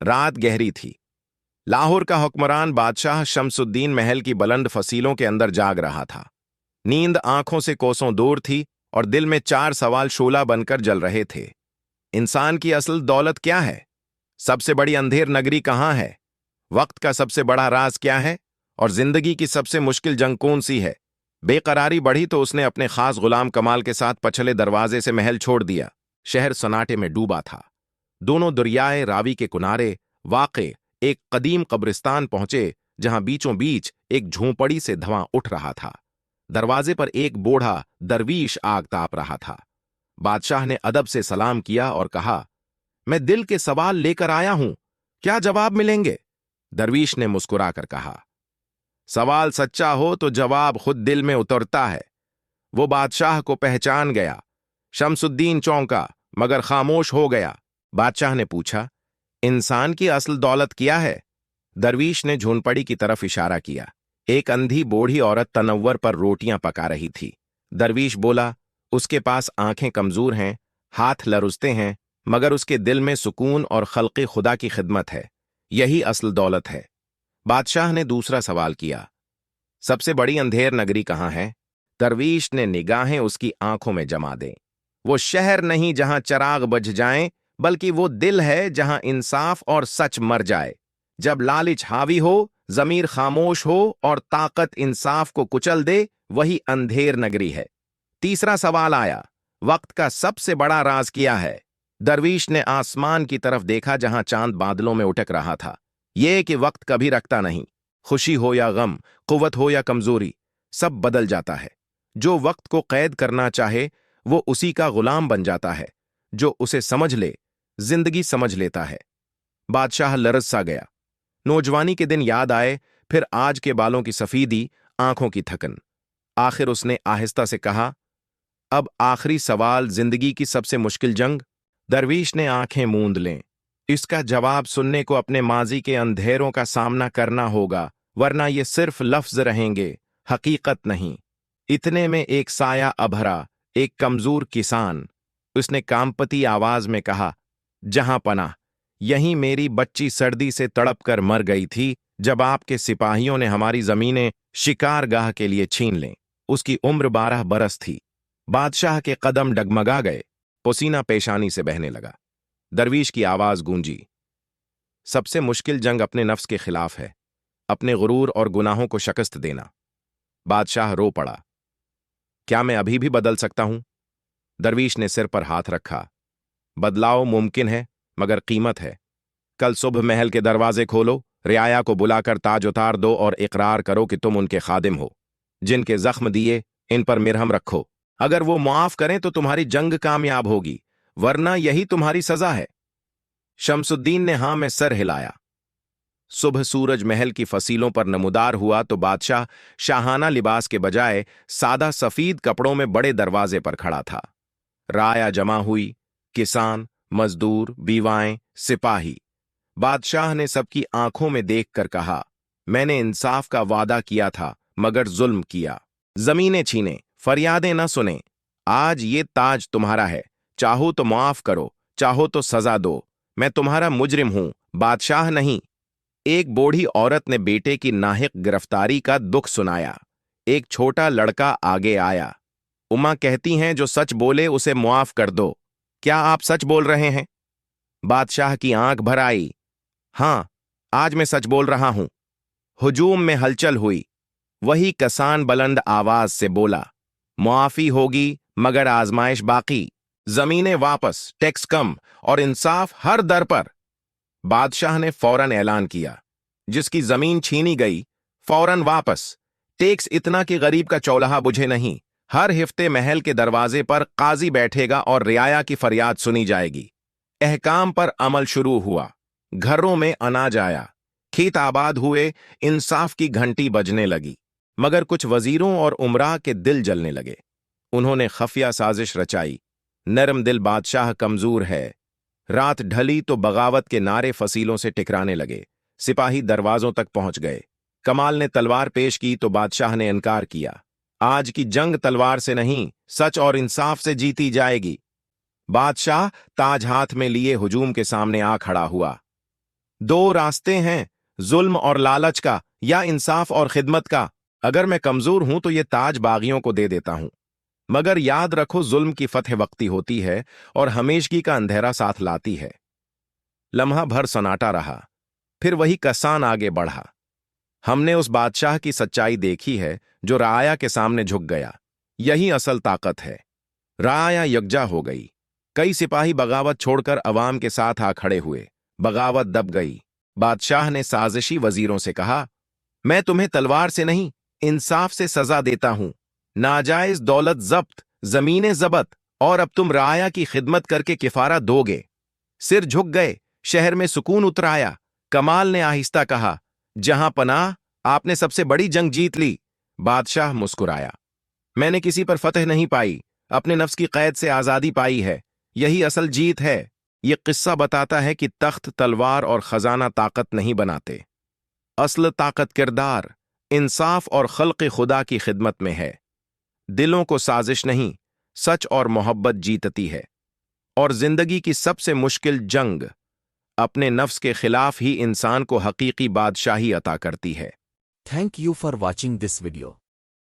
रात गहरी थी। लाहौर का हुक्मरान बादशाह शमसुद्दीन महल की बुलंद फसीलों के अंदर जाग रहा था। नींद आंखों से कोसों दूर थी और दिल में 4 सवाल शोला बनकर जल रहे थे। इंसान की असल दौलत क्या है? सबसे बड़ी अंधेर नगरी कहाँ है? वक्त का सबसे बड़ा राज क्या है? और जिंदगी की सबसे मुश्किल जंग कौन सी है? बेकरारी बढ़ी तो उसने अपने खास गुलाम कमाल के साथ पछले दरवाजे से महल छोड़ दिया। शहर सन्नाटे में डूबा था। दोनों दरियाए रावी के किनारे वाक़े एक कदीम कब्रिस्तान पहुंचे, जहां बीचों बीच एक झोंपड़ी से धुआं उठ रहा था। दरवाजे पर एक बूढ़ा दरवीश आग ताप रहा था। बादशाह ने अदब से सलाम किया और कहा, मैं दिल के सवाल लेकर आया हूं, क्या जवाब मिलेंगे? दरवीश ने मुस्कुराकर कहा, सवाल सच्चा हो तो जवाब खुद दिल में उतरता है। वो बादशाह को पहचान गया। शमसुद्दीन चौंका मगर खामोश हो गया। बादशाह ने पूछा, इंसान की असल दौलत क्या है? दरवीश ने झोंपड़ी की तरफ इशारा किया। एक अंधी बूढ़ी औरत तनव्वर पर रोटियां पका रही थी। दरवीश बोला, उसके पास आंखें कमजोर हैं, हाथ लरुसते हैं, मगर उसके दिल में सुकून और खल्क़े खुदा की खिदमत है। यही असल दौलत है। बादशाह ने दूसरा सवाल किया, सबसे बड़ी अंधेर नगरी कहाँ है? दरवीश ने निगाहें उसकी आंखों में जमा दें। वो शहर नहीं जहां चिराग बुझ जाएं, बल्कि वो दिल है जहां इंसाफ और सच मर जाए। जब लालच हावी हो, जमीर खामोश हो और ताकत इंसाफ को कुचल दे, वही अंधेर नगरी है। तीसरा सवाल आया, वक्त का सबसे बड़ा राज क्या है? दरवीश ने आसमान की तरफ देखा जहां चांद बादलों में उठक रहा था। ये कि वक्त कभी रखता नहीं। खुशी हो या गम, कुव्वत हो या कमजोरी, सब बदल जाता है। जो वक्त को कैद करना चाहे वो उसी का गुलाम बन जाता है। जो उसे समझ ले, जिंदगी समझ लेता है। बादशाह लरज सा गया। नौजवानी के दिन याद आए, फिर आज के बालों की सफीदी, आंखों की थकन। आखिर उसने आहिस्ता से कहा, अब आखिरी सवाल, जिंदगी की सबसे मुश्किल जंग? दरवीश ने आंखें मूंद लें। इसका जवाब सुनने को अपने माजी के अंधेरों का सामना करना होगा, वरना ये सिर्फ लफ्ज रहेंगे, हकीकत नहीं। इतने में एक साया अभरा, एक कमजोर किसान, उसने कांपती आवाज में कहा, जहां पनाह, यहीं मेरी बच्ची सर्दी से तड़प कर मर गई थी जब आपके सिपाहियों ने हमारी जमीनें शिकारगाह के लिए छीन लें। उसकी उम्र 12 बरस थी। बादशाह के कदम डगमगा गए, पसीना पेशानी से बहने लगा। दरवीश की आवाज गूंजी, सबसे मुश्किल जंग अपने नफ्स के खिलाफ है, अपने गुरूर और गुनाहों को शिकस्त देना। बादशाह रो पड़ा, क्या मैं अभी भी बदल सकता हूं? दरवीश ने सिर पर हाथ रखा, बदलाव मुमकिन है मगर कीमत है। कल सुबह महल के दरवाजे खोलो, रियाया को बुलाकर ताज उतार दो और इकरार करो कि तुम उनके खादिम हो। जिनके जख्म दिए, इन पर मिरहम रखो। अगर वो मुआफ करें तो तुम्हारी जंग कामयाब होगी, वरना यही तुम्हारी सजा है। शमसुद्दीन ने हां में सर हिलाया। सुबह सूरज महल की फसीलों पर नमूदार हुआ तो बादशाह शाहाना लिबास के बजाय सादा सफीद कपड़ों में बड़े दरवाजे पर खड़ा था। राया जमा हुई, किसान, मजदूर, बीवाएं, सिपाही। बादशाह ने सबकी आंखों में देखकर कहा, मैंने इंसाफ का वादा किया था मगर जुल्म किया। जमीनें छीने, फरियादें न सुने। आज ये ताज तुम्हारा है, चाहो तो मुआफ करो, चाहो तो सजा दो। मैं तुम्हारा मुजरिम हूं, बादशाह नहीं। एक बूढ़ी औरत ने बेटे की नाहिक गिरफ्तारी का दुख सुनाया। एक छोटा लड़का आगे आया। उमा कहती हैं जो सच बोले उसे मुआफ कर दो। क्या आप सच बोल रहे हैं? बादशाह की आंख भर आई। हां, आज मैं सच बोल रहा हूं। हुजूम में हलचल हुई। वही कसान बुलंद आवाज से बोला, मुआफी होगी मगर आजमाइश बाकी। जमीनें वापस, टैक्स कम और इंसाफ हर दर पर। बादशाह ने फौरन ऐलान किया, जिसकी जमीन छीनी गई फौरन वापस। टैक्स इतना कि गरीब का चौलाहा बुझे नहीं। हर हिफ्ते महल के दरवाजे पर काजी बैठेगा और रियाया की फरियाद सुनी जाएगी। अहकाम पर अमल शुरू हुआ। घरों में अनाज आया, खेत आबाद हुए, इंसाफ की घंटी बजने लगी। मगर कुछ वजीरों और उमरा के दिल जलने लगे। उन्होंने खफिया साजिश रचाई। नरम दिल बादशाह कमजोर है। रात ढली तो बगावत के नारे फसीलों से टकराने लगे। सिपाही दरवाजों तक पहुंच गए। कमाल ने तलवार पेश की तो बादशाह ने इनकार किया। आज की जंग तलवार से नहीं, सच और इंसाफ से जीती जाएगी। बादशाह ताज हाथ में लिए हुजूम के सामने आ खड़ा हुआ। दो रास्ते हैं, जुल्म और लालच का या इंसाफ और खिदमत का। अगर मैं कमजोर हूं तो ये ताज बागियों को दे देता हूं, मगर याद रखो जुल्म की फतह वक्ती होती है और हमेशगी का अंधेरा साथ लाती है। लम्हा भर सन्नाटा रहा, फिर वही कसान आगे बढ़ा। हमने उस बादशाह की सच्चाई देखी है जो राया के सामने झुक गया। यही असल ताकत है। राया यकजा हो गई। कई सिपाही बगावत छोड़कर अवाम के साथ आ खड़े हुए। बगावत दब गई। बादशाह ने साजिशी वजीरों से कहा, मैं तुम्हें तलवार से नहीं, इंसाफ से सजा देता हूं। नाजायज दौलत जब्त, जमीनें जबत, और अब तुम राया की खिदमत करके किफारा दोगे। सिर झुक गए, शहर में सुकून उतर आया। कमाल ने आहिस्ता कहा, जहां पनाह, आपने सबसे बड़ी जंग जीत ली। बादशाह मुस्कुराया, मैंने किसी पर फतह नहीं पाई, अपने नफ्स की कैद से आजादी पाई है। यही असल जीत है। ये किस्सा बताता है कि तख्त, तलवार और खजाना ताकत नहीं बनाते। असल ताकत किरदार, इंसाफ और खल्क़ खुदा की खिदमत में है। दिलों को साजिश नहीं, सच और मोहब्बत जीतती है। और जिंदगी की सबसे मुश्किल जंग अपने नफ्स के खिलाफ ही इंसान को हकीकी बादशाही अता करती है। Thank you for watching this video.